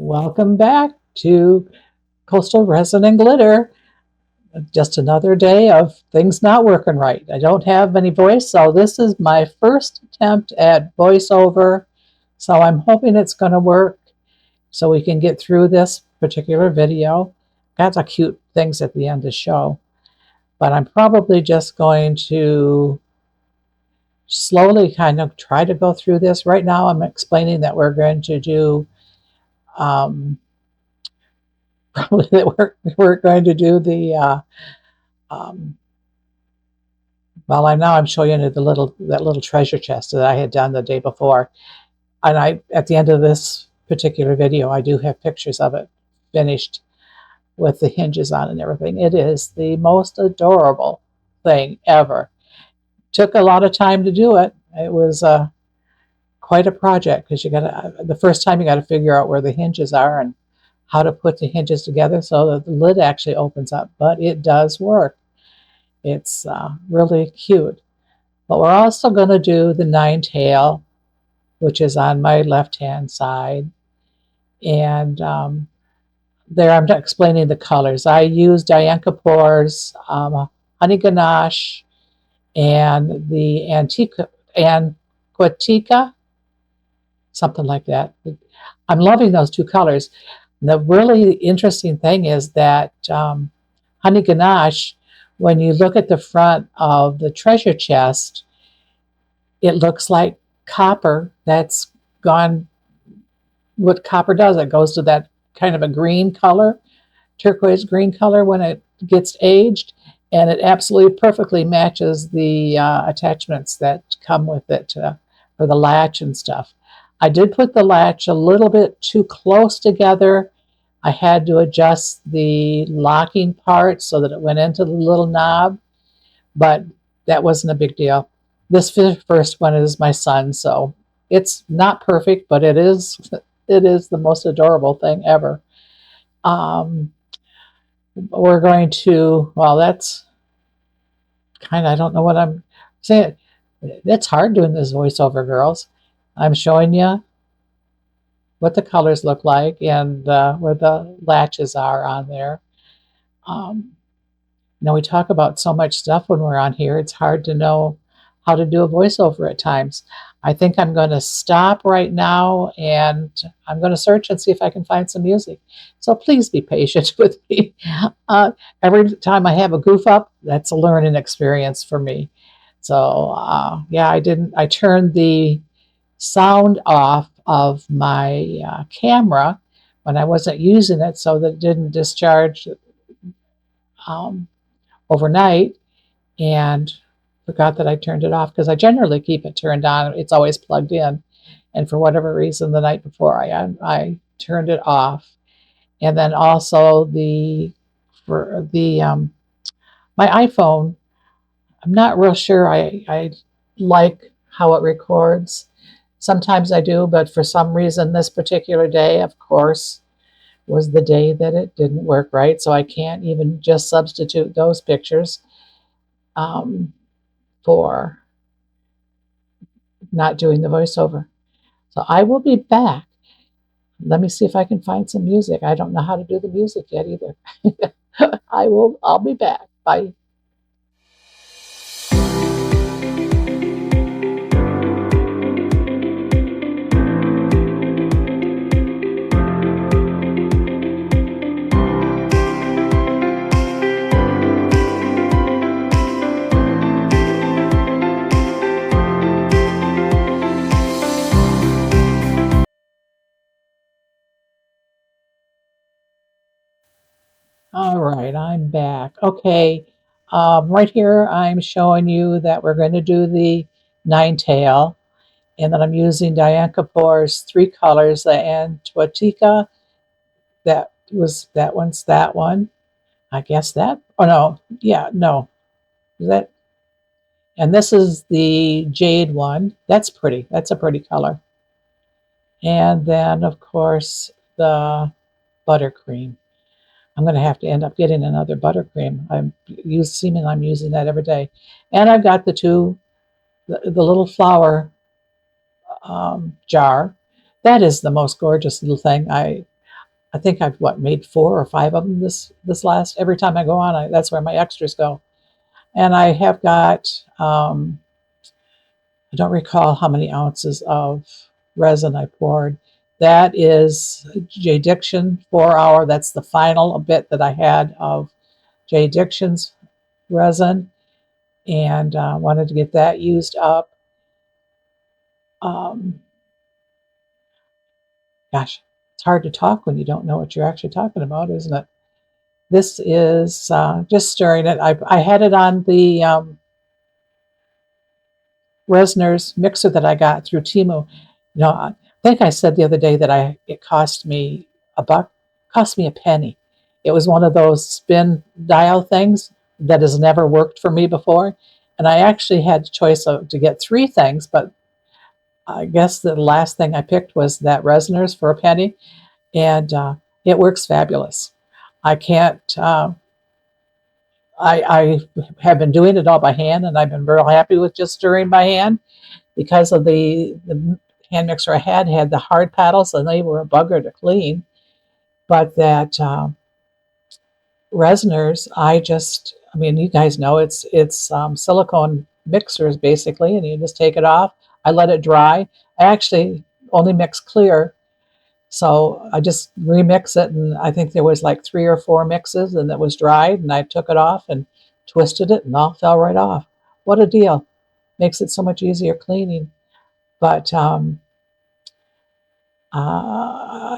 Welcome back to Coastal Resin and Glitter. Just another day of things not working right. I don't have any voice, so this is my first attempt at voiceover. So I'm hoping it's going to work so we can get through this particular video. Got the cute things at the end of the show. But I'm probably just going to slowly kind of try to go through this. Right now I'm explaining that we're going to do probably that we're going to do the well, I'm showing you that little treasure chest that I had done the day before, and at the end of this particular video I do have pictures of it finished with the hinges on and everything. It is the most adorable thing ever. Took a lot of time to do it. It was quite a project because the first time you got to figure out where the hinges are and how to put the hinges together so that the lid actually opens up, but it does work. It's really cute. But we're also going to do the nine tail, which is on my left-hand side. And there I'm explaining the colors. I use Dianka Pours, Honey Ganache, and the Aquatica, something like that. I'm loving those two colors. And the really interesting thing is that Honey Ganache, when you look at the front of the treasure chest, it looks like copper that's gone. What copper does, it goes to that kind of a green color, turquoise green color when it gets aged, and it absolutely perfectly matches the attachments that come with it for the latch and stuff. I did put the latch a little bit too close together. I had to adjust the locking part so that it went into the little knob, but that wasn't a big deal. This first one is my son, so it's not perfect, but it is the most adorable thing ever. We're going to, well, that's kind of, I don't know what I'm saying. It's hard doing this voiceover, girls. I'm showing you what the colors look like and where the latches are on there. Now, we talk about so much stuff when we're on here, it's hard to know how to do a voiceover at times. I think I'm going to stop right now and I'm going to search and see if I can find some music. So please be patient with me. Every time I have a goof up, that's a learning experience for me. So yeah, I turned the sound off of my camera when I wasn't using it so that it didn't discharge overnight, and forgot that I turned it off because I generally keep it turned on. It's always plugged in, and for whatever reason the night before I turned it off. And then also my iPhone, I'm not real sure I like how it records. Sometimes I do, but for some reason this particular day, of course, was the day that it didn't work right, so I can't even just substitute those pictures for not doing the voiceover. So I will be back. Let me see if I can find some music. I don't know how to do the music yet either. I'll be back. Bye. All right, I'm back. Okay, right here I'm showing you that we're going to do the nine tail, and then I'm using Dianka Pours three colors, the Aquatica. That one's that one. I guess that. Oh no, yeah, no, is that? And this is the Jade one. That's pretty. That's a pretty color. And then of course the Buttercream. I'm going to have to end up getting another buttercream. I'm using that every day. And I've got the little flower jar. That is the most gorgeous little thing. I think I've made 4 or 5 of them this last. Every time I go on, that's where my extras go. And I have got I don't recall how many ounces of resin I poured. That is JDiction 4-hour. That's the final bit that I had of JDiction's resin, and wanted to get that used up. Gosh, it's hard to talk when you don't know what you're actually talking about, isn't it? This is just stirring it. I had it on the Resininers Mixer that I got through Temu. You know, I think I said the other day that it cost me $1, cost me a penny. It was one of those spin dial things that has never worked for me before, and I actually had the choice to get 3 things, but I guess the last thing I picked was that Resininers for a penny, and it works fabulous. I can't. I have been doing it all by hand, and I've been real happy with just stirring by hand because of the hand mixer I had the hard paddles, and they were a bugger to clean. But that Resininers, I mean, you guys know it's silicone mixers basically, and you just take it off. I let it dry. I actually only mix clear, so I just remix it, and I think there was like 3 or 4 mixes, and it was dried, and I took it off and twisted it, and all fell right off. What a deal! Makes it so much easier cleaning. But I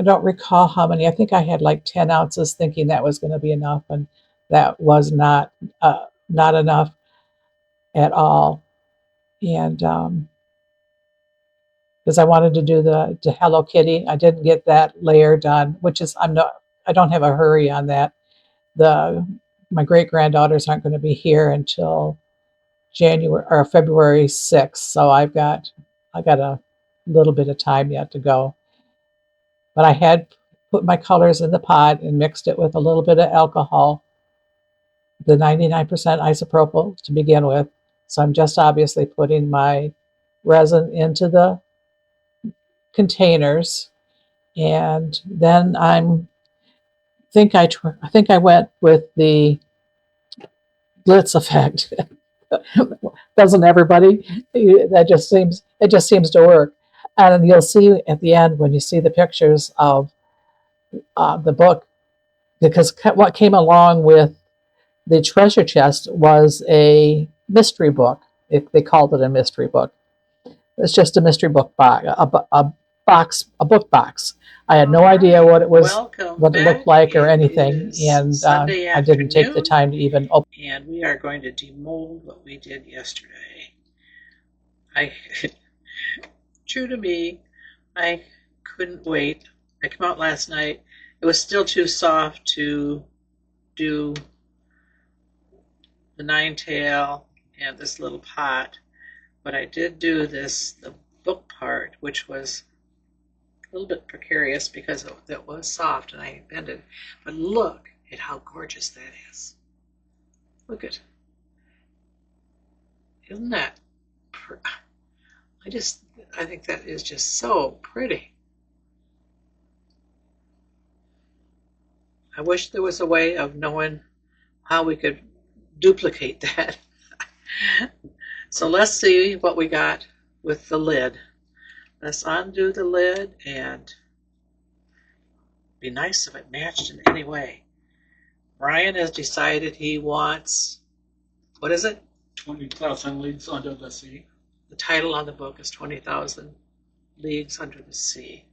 don't recall how many. I think I had like 10 ounces, thinking that was going to be enough, and that was not enough at all. And because I wanted to do the Hello Kitty, I didn't get that layer done, which is I don't have a hurry on that. My great granddaughters aren't going to be here until January or February 6th, so I got a little bit of time yet to go. But I had put my colors in the pot and mixed it with a little bit of alcohol, the 99% isopropyl to begin with. So I'm just obviously putting my resin into the containers, and then I think I went with the glitz effect. Doesn't everybody? It just seems to work. And you'll see at the end when you see the pictures of the book, because what came along with the treasure chest was a mystery book. They called it a mystery book. It's just a mystery book box, a book box. I had no idea what it was, what it looked like, or anything, and I didn't take the time to even open. And we are going to demold what we did yesterday. True to me, I couldn't wait. I came out last night. It was still too soft to do the 9-tail and this little pot, but I did do the book part, which was a little bit precarious because it was soft and I bended. But look at how gorgeous that is. Look at, isn't that? I think that is just so pretty. I wish there was a way of knowing how we could duplicate that. So let's see what we got with the lid. Let's undo the lid, and be nice if it matched in any way. Brian has decided he wants, what is it? 20,000 Leagues Under the Sea. The title on the book is 20,000 Leagues Under the Sea.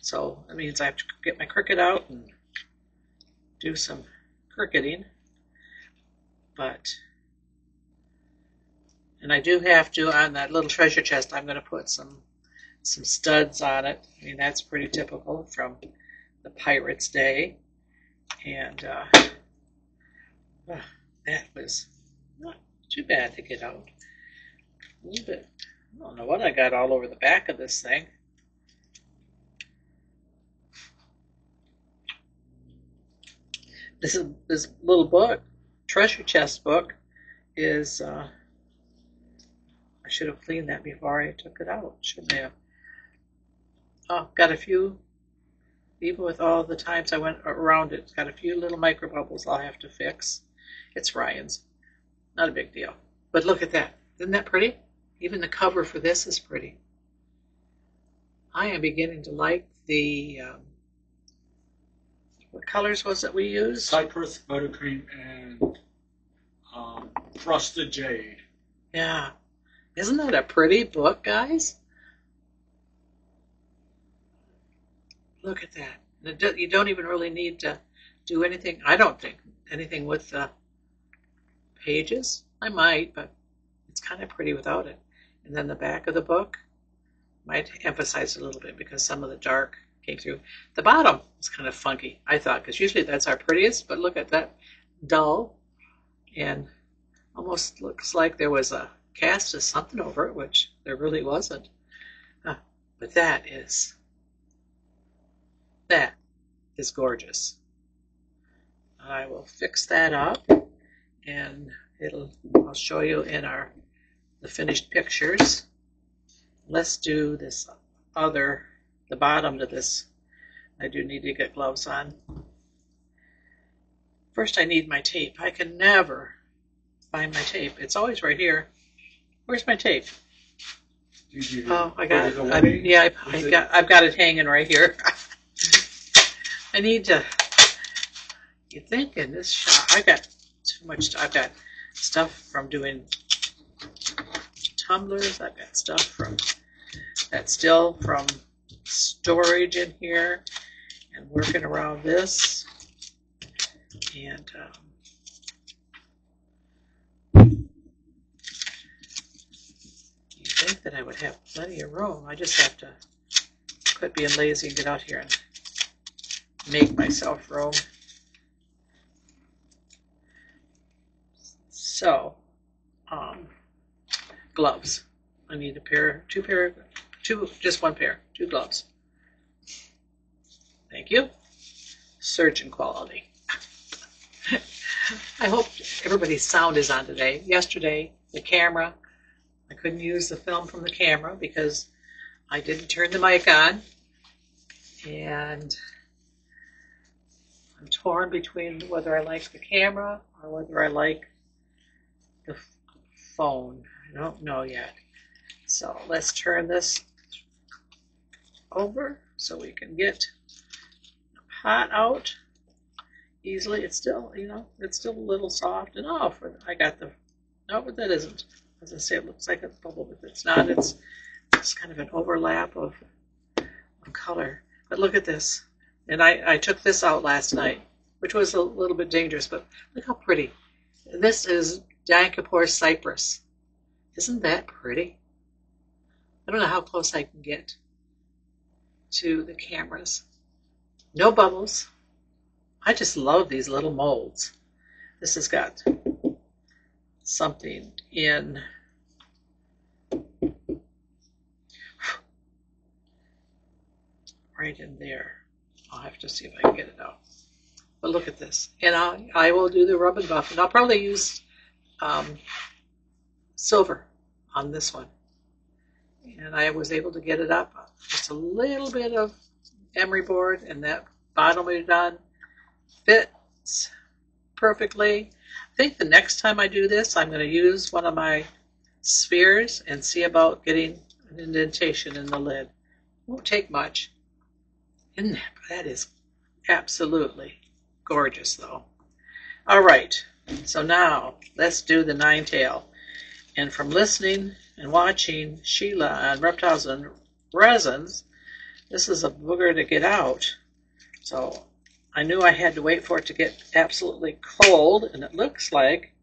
So that means I have to get my Cricut out and do some cricketing. And I do have to, on that little treasure chest, I'm going to put some studs on it. I mean, that's pretty typical from the Pirates' day. And that was not too bad to get out. A little bit, I don't know what I got all over the back of this thing. This little book, treasure chest book, is, I should have cleaned that before I took it out, shouldn't I have? Oh, got a few even with all the times I went around it. It's got a few little micro bubbles I'll have to fix. It's Ryan's. Not a big deal. But look at that. Isn't that pretty? Even the cover for this is pretty. I am beginning to like the, what colors was it we used? Cyprus, Buttercream, and Frosted Jade. Yeah. Isn't that a pretty book, guys? Look at that. You don't even really need to do anything. I don't think anything with the pages. I might, but it's kind of pretty without it. And then the back of the book might emphasize it a little bit because some of the dark came through. The bottom is kind of funky, I thought, because usually that's our prettiest, but look at that, dull, and almost looks like there was a cast of something over it, which there really wasn't. But that is gorgeous. I will fix that up, and I'll show you in the finished pictures. Let's do this the bottom to this. I do need to get gloves on. First, I need my tape. I can never find my tape. It's always right here. Where's my tape? Oh, I got it. Yeah, I've got it hanging right here. I need to. You think in this shop, I got too much. I've got stuff from doing tumblers. I've got stuff that's still from storage in here, and working around this. And you think that I would have plenty of room? I just have to quit being lazy and get out here and make myself room. So, gloves. I need just one pair, 2 gloves. Thank you. Surgeon quality. I hope everybody's sound is on today. Yesterday, the camera, I couldn't use the film from the camera because I didn't turn the mic on. And I'm torn between whether I like the camera or whether I like the phone. I don't know yet. So let's turn this over so we can get the pot out easily. It's still, it's still a little soft. And I got but that isn't. As I say, it looks like a bubble, but it's not. It's kind of an overlap of color. But look at this. And I took this out last night, which was a little bit dangerous, but look how pretty. This is Dianka Cyprus. Isn't that pretty? I don't know how close I can get to the cameras. No bubbles. I just love these little molds. This has got something in right in there. I'll have to see if I can get it out. But look at this. And I will do the rub and buff. And I'll probably use silver on this one. And I was able to get it up. Just a little bit of emery board, and that bottom we done fits perfectly. I think the next time I do this, I'm going to use one of my spheres and see about getting an indentation in the lid. Won't take much. Isn't that is absolutely gorgeous, though. All right, so now let's do the 9-tail. And from listening and watching Sheila on Reptiles and Resins, this is a booger to get out. So I knew I had to wait for it to get absolutely cold, and it looks like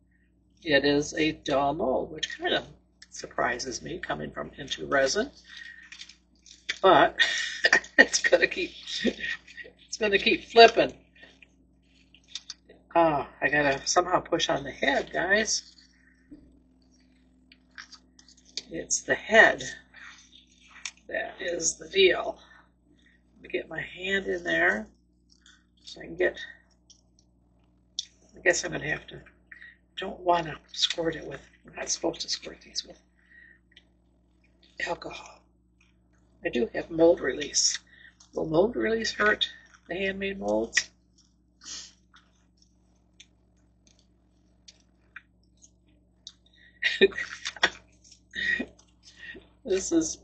it is a dull mold, which kind of surprises me coming from IntoResin. But it's gonna keep flipping. I gotta somehow push on the head, guys. It's the head that is the deal. Let me get my hand in there so I can get. I guess I'm gonna have to. Don't want to squirt it with. We're not supposed to squirt these with alcohol. I do have mold release. Will mold release hurt the handmade molds. This is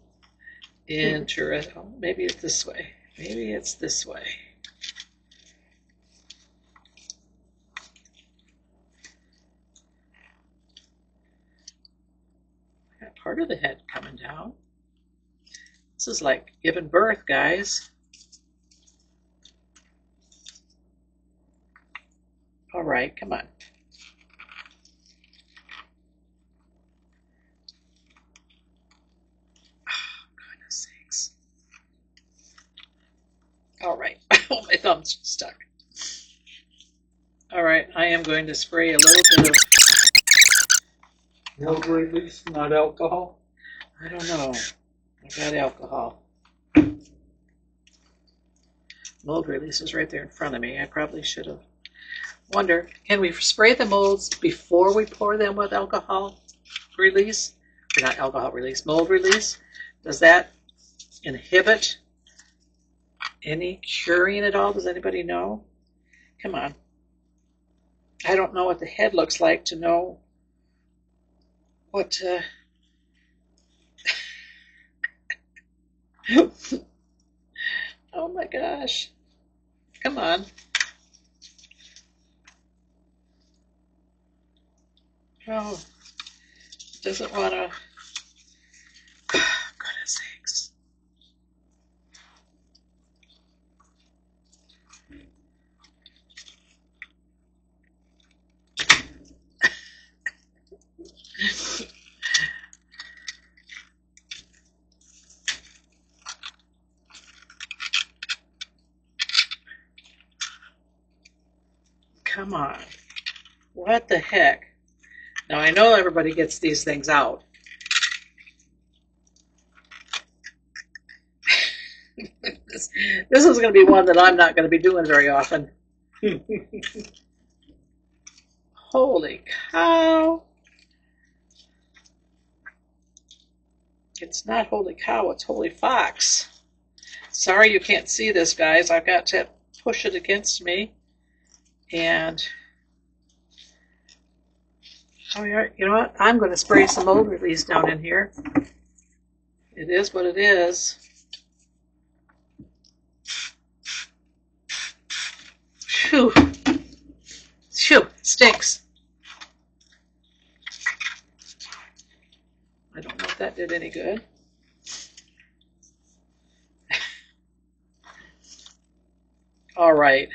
interesting. Oh, maybe it's this way. Maybe it's this way. I got part of the head coming down. This is like giving birth, guys. All right, come on. Goodness sakes. All right. Oh, my thumb's stuck. All right, I am going to spray a little bit of... Mold release, not alcohol. I don't know. I got alcohol. Mold release is right there in front of me. I probably should have. Wonder, can we spray the molds before we pour them with alcohol release? Or not alcohol release, mold release? Does that inhibit any curing at all? Does anybody know? Come on. I don't know what the head looks like to know what oh my gosh. Come on. Oh, doesn't want to. Goodness sakes. Come on. What the heck? Now, I know everybody gets these things out. This is going to be one that I'm not going to be doing very often. Holy cow. It's not holy cow, it's holy fox. Sorry you can't see this, guys. I've got to push it against me. And, oh, you know what? I'm going to spray some mold release down in here. It is what it is. Phew. Phew, stinks. I don't know if that did any good. All right.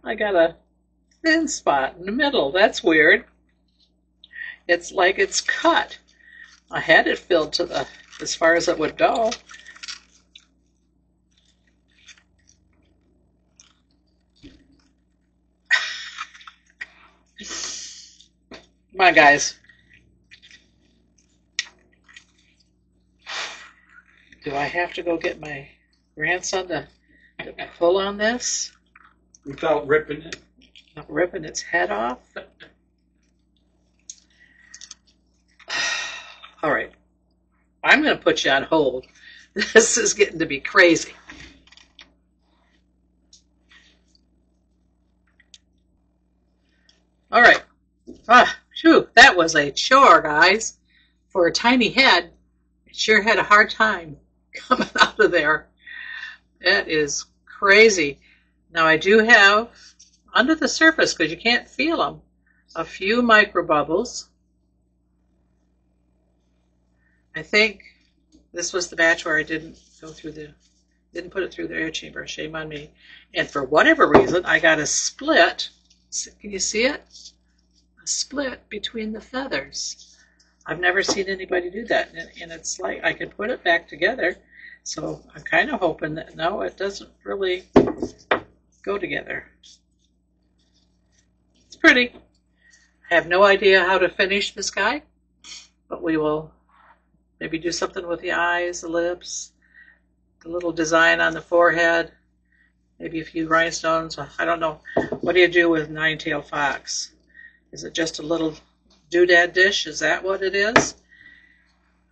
I got a thin spot in the middle. That's weird. It's like it's cut. I had it filled to the as far as it would go. Come on, guys. Do I have to go get my grandson to pull on this? Without ripping it. Not ripping its head off? All right. I'm going to put you on hold. This is getting to be crazy. All right. Phew, that was a chore, guys. For a tiny head, it sure had a hard time coming out of there. That is crazy. Now I do have, under the surface, because you can't feel them, a few micro bubbles. I think this was the batch where I didn't put it through the air chamber. Shame on me. And for whatever reason, I got a split. Can you see it? A split between the feathers. I've never seen anybody do that. And it's like I could put it back together. So I'm kind of hoping that, no, it doesn't really go together. It's pretty. I have no idea how to finish this guy, but we will maybe do something with the eyes, the lips, the little design on the forehead, maybe a few rhinestones. I don't know. What do you do with nine-tailed fox? Is it just a little doodad dish? Is that what it is?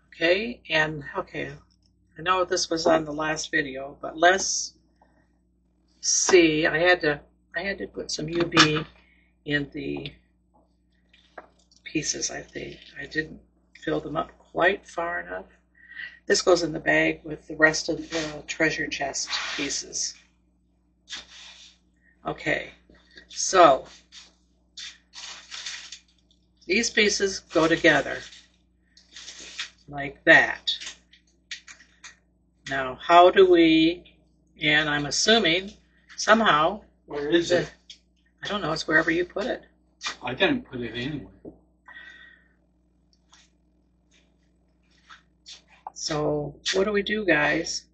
Okay, and okay, I know this was on the last video, but let's see. I had to put some UV in the pieces. I think I didn't fill them up quite far enough. This goes in the bag with the rest of the treasure chest pieces. Okay, so these pieces go together like that. Now, how do we, and I'm assuming somehow. Where is it? I don't know, it's wherever you put it. I didn't put it anywhere. So, what do we do, guys?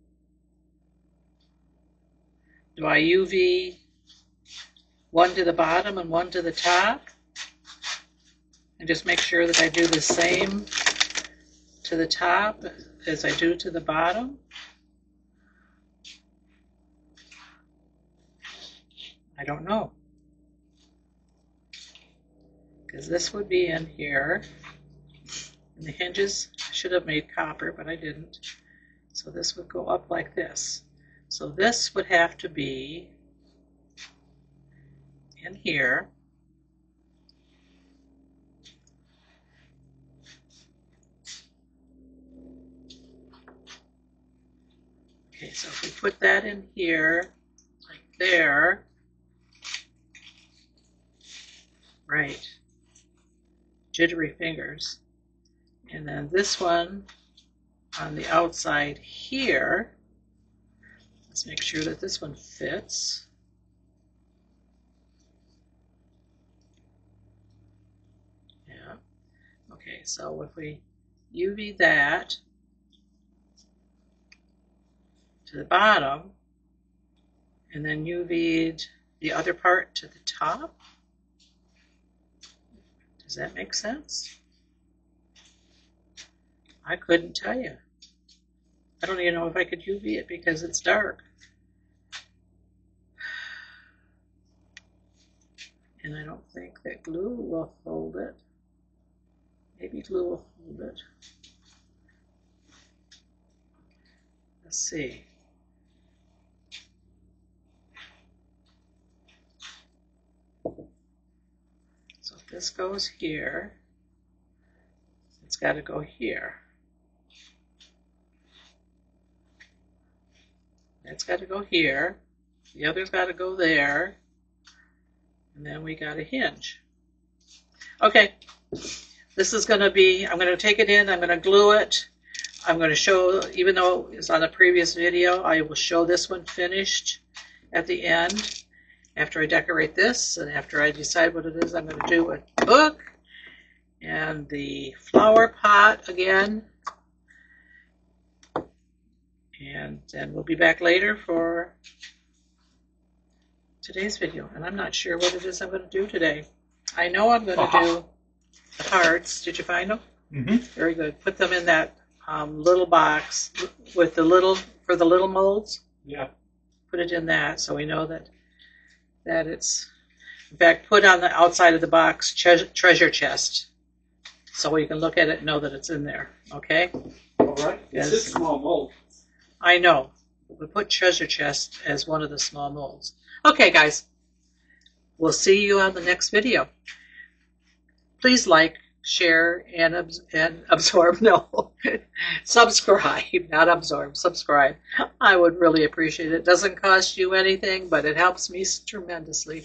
Do I UV one to the bottom and one to the top? And just make sure that I do the same to the top as I do to the bottom? I don't know. Because this would be in here. And the hinges, I should have made copper, but I didn't. So this would go up like this. So this would have to be in here. Okay, so if we put that in here, like there, right, jittery fingers, and then this one on the outside here, let's make sure that this one fits. Yeah, okay, so if we UV that to the bottom, and then UV'd the other part to the top. Does that make sense? I couldn't tell you. I don't even know if I could UV it because it's dark. And I don't think that glue will hold it. Maybe glue will hold it. Let's see. So if this goes here, it's got to go here. That's got to go here. The other's got to go there. And then we got a hinge. Okay, this is going to be, I'm going to take it in, I'm going to glue it. I'm going to show, even though it's on the previous video, I will show this one finished at the end after I decorate this and after I decide what it is I'm going to do with the book and the flower pot again. And then we'll be back later for today's video. And I'm not sure what it is I'm going to do today. I know I'm going to do the hearts. Did you find them? Mm-hmm. Very good. Put them in that little box with the little, for the little molds. Yeah. Put it in that so we know that it's, in fact, put on the outside of the box treasure chest so we can look at it and know that it's in there. Okay? All right. It's a small mold. I know. We put treasure chest as one of the small molds. Okay, guys. We'll see you on the next video. Please like, share, and absorb. No, subscribe, not absorb, subscribe. I would really appreciate it. It doesn't cost you anything, but it helps me tremendously.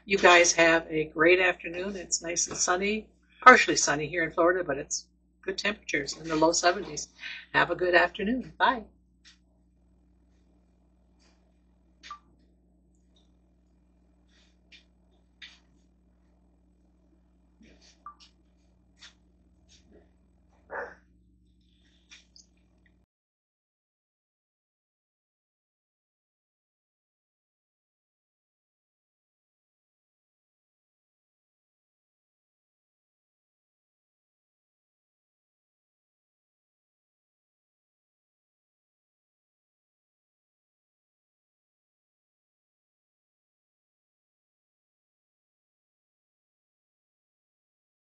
You guys have a great afternoon. It's nice and sunny, partially sunny here in Florida, but it's good temperatures in the low 70s. Have a good afternoon. Bye.